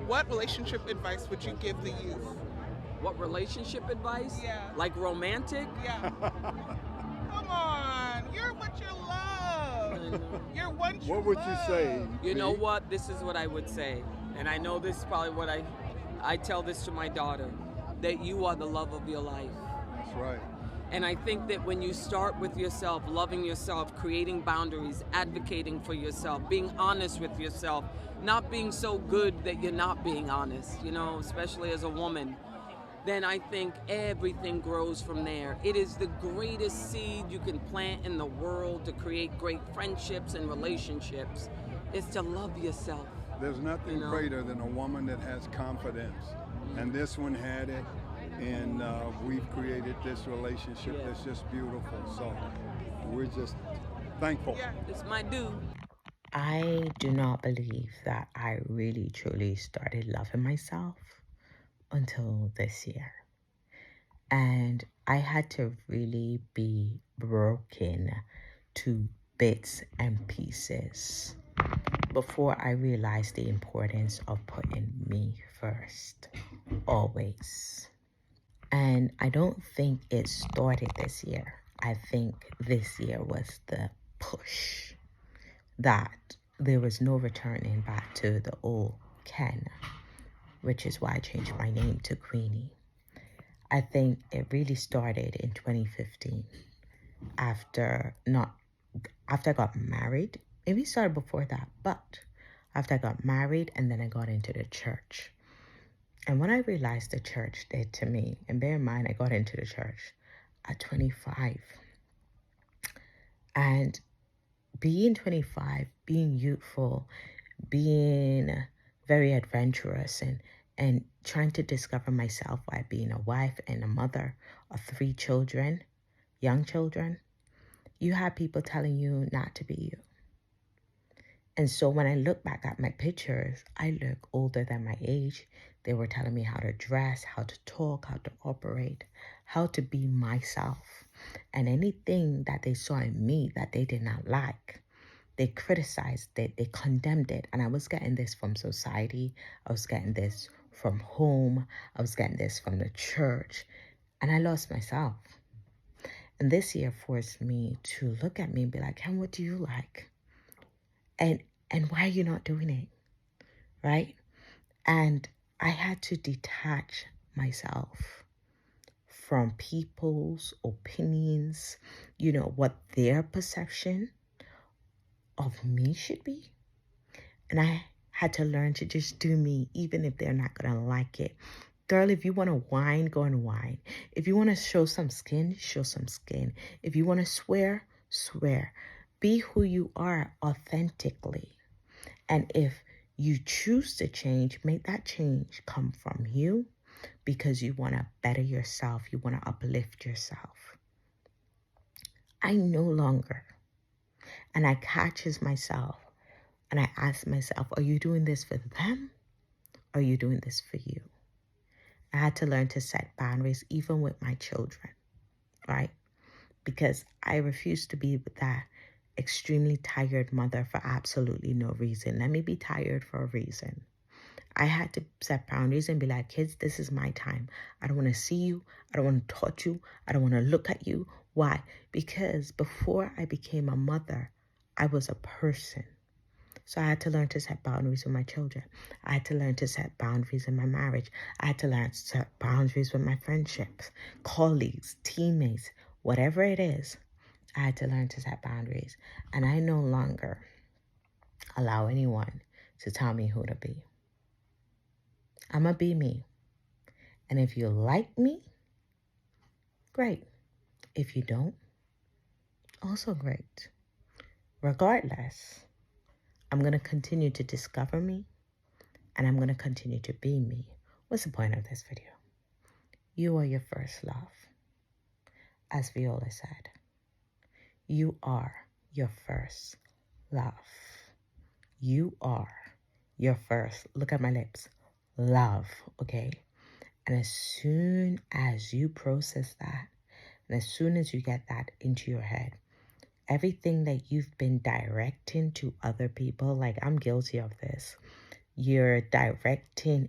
what relationship advice would you give the youth? What relationship advice? Yeah. Like romantic? Yeah. Come on, you're what you love. You're what you What would you say? You know V? what? This is what I would say. And I know this is probably what I tell this to my daughter, that you are the love of your life. That's right. And I think that when you start with yourself, loving yourself, creating boundaries, advocating for yourself, being honest with yourself, not being so good that you're not being honest, especially as a woman, then I think everything grows from there. It is the greatest seed you can plant in the world to create great friendships and relationships, is to love yourself. There's nothing greater than a woman that has confidence. And this one had it. And we've created this relationship that's just beautiful. So we're just thankful. Yeah, it's my due. I do not believe that I really truly started loving myself until this year. And I had to really be broken to bits and pieces before I realized the importance of putting me first, always. And I don't think it started this year. I think this year was the push that there was no returning back to the old Ken, which is why I changed my name to Queenie. I think it really started in 2015 after I got married. Maybe it started before that, but after I got married and then I got into the church. And when I realized the church did to me, and bear in mind, I got into the church at 25. And being 25, being youthful, being very adventurous and trying to discover myself by being a wife and a mother of 3 children, young children, you have people telling you not to be you. And so when I look back at my pictures, I look older than my age. They were telling me how to dress, how to talk, how to operate, how to be myself. And anything that they saw in me that they did not like, they criticized it, they condemned it. And I was getting this from society. I was getting this from home. I was getting this from the church. And I lost myself. And this year forced me to look at me and be like, Ken, what do you like? And why are you not doing it? Right? And I had to detach myself from people's opinions, what their perception of me should be. And I had to learn to just do me, even if they're not going to like it. Girl, if you want to whine, go and whine. If you want to show some skin, show some skin. If you want to swear, swear. Be who you are authentically. And if you choose to change, make that change come from you because you want to better yourself. You want to uplift yourself. I no longer, and I catches myself and I ask myself, are you doing this for them? Or are you doing this for you? I had to learn to set boundaries even with my children, right? Because I refuse to be with that extremely tired mother for absolutely no reason. Let me be tired for a reason. I had to set boundaries and be like, kids, this is my time. I don't want to see you. I don't want to touch you. I don't want to look at you. Why? Because before I became a mother, I was a person. So I had to learn to set boundaries with my children. I had to learn to set boundaries in my marriage. I had to learn to set boundaries with my friendships, colleagues, teammates, whatever it is. I had to learn to set boundaries. And I no longer allow anyone to tell me who to be. I'm going to be me. And if you like me, great. If you don't, also great. Regardless, I'm going to continue to discover me, and I'm going to continue to be me. What's the point of this video? You are your first love. As Viola said, you are your first love. You are your first, look at my lips, love, okay? And as soon as you process that, and as soon as you get that into your head, everything that you've been directing to other people, like I'm guilty of this. you're directing,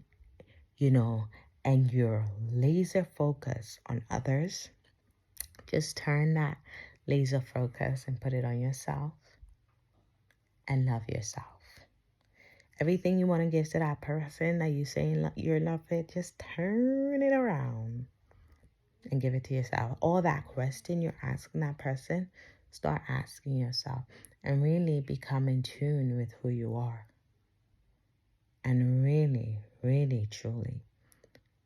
and you're laser focused on others, just turn that laser focus and put it on yourself and love yourself. Everything you want to give to that person that you saying you love it, just turn it around and give it to yourself. All that question you're asking that person, start asking yourself and really become in tune with who you are. And really, really, truly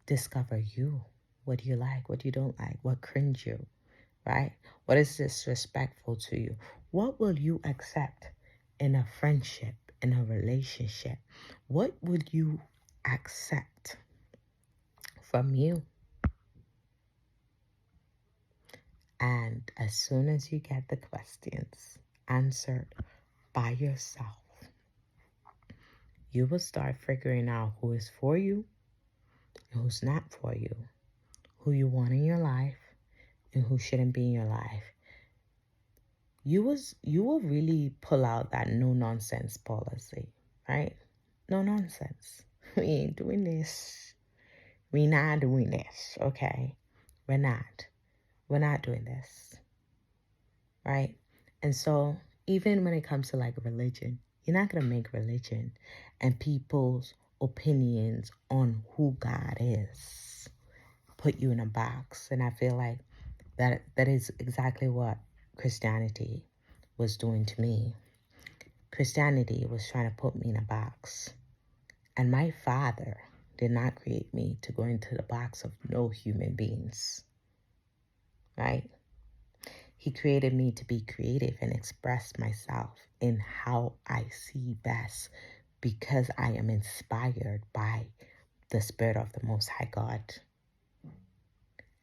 discover you. What do you like? What you don't like? What cringe you? Right? What is disrespectful to you? What will you accept in a friendship, in a relationship? What would you accept from you? And as soon as you get the questions answered by yourself, you will start figuring out who is for you and who's not for you, who you want in your life and who shouldn't be in your life. You will really pull out that no nonsense policy, right? No nonsense. We ain't doing this. We not doing this, okay? We're not. We're not doing this, right? And so even when it comes to like religion, you're not going to make religion and people's opinions on who God is put you in a box. And I feel like that is exactly what Christianity was doing to me. Christianity was trying to put me in a box. And my Father did not create me to go into the box of no human beings, right? He created me to be creative and express myself in how I see best because I am inspired by the Spirit of the Most High God.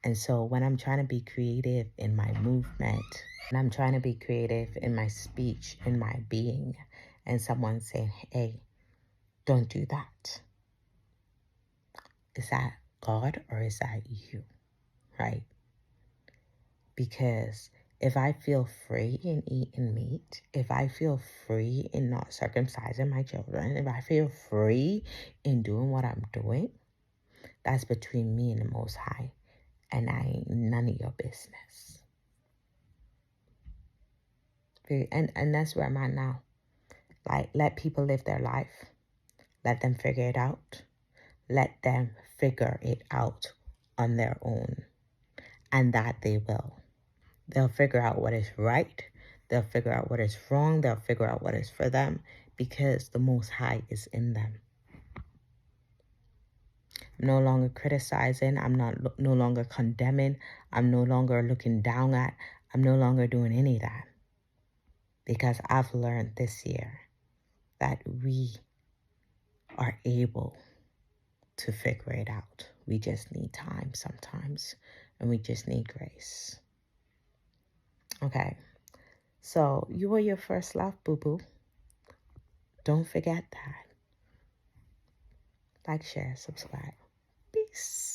And so when I'm trying to be creative in my movement, and I'm trying to be creative in my speech, in my being, and someone saying, hey, don't do that. Is that God or is that you, right? Because if I feel free in eating meat, if I feel free in not circumcising my children, if I feel free in doing what I'm doing, that's between me and the Most High. And I ain't none of your business. And that's where I'm at now. Like, let people live their life. Let them figure it out. Let them figure it out on their own. And that they will. They'll figure out what is right. They'll figure out what is wrong. They'll figure out what is for them because the Most High is in them. I'm no longer criticizing. I'm no longer condemning. I'm no longer looking down at. I'm no longer doing any of that. Because I've learned this year that we are able to figure it out. We just need time sometimes. And we just need grace. Okay. So you are your first love, boo-boo. Don't forget that. Like, share, subscribe. Peace.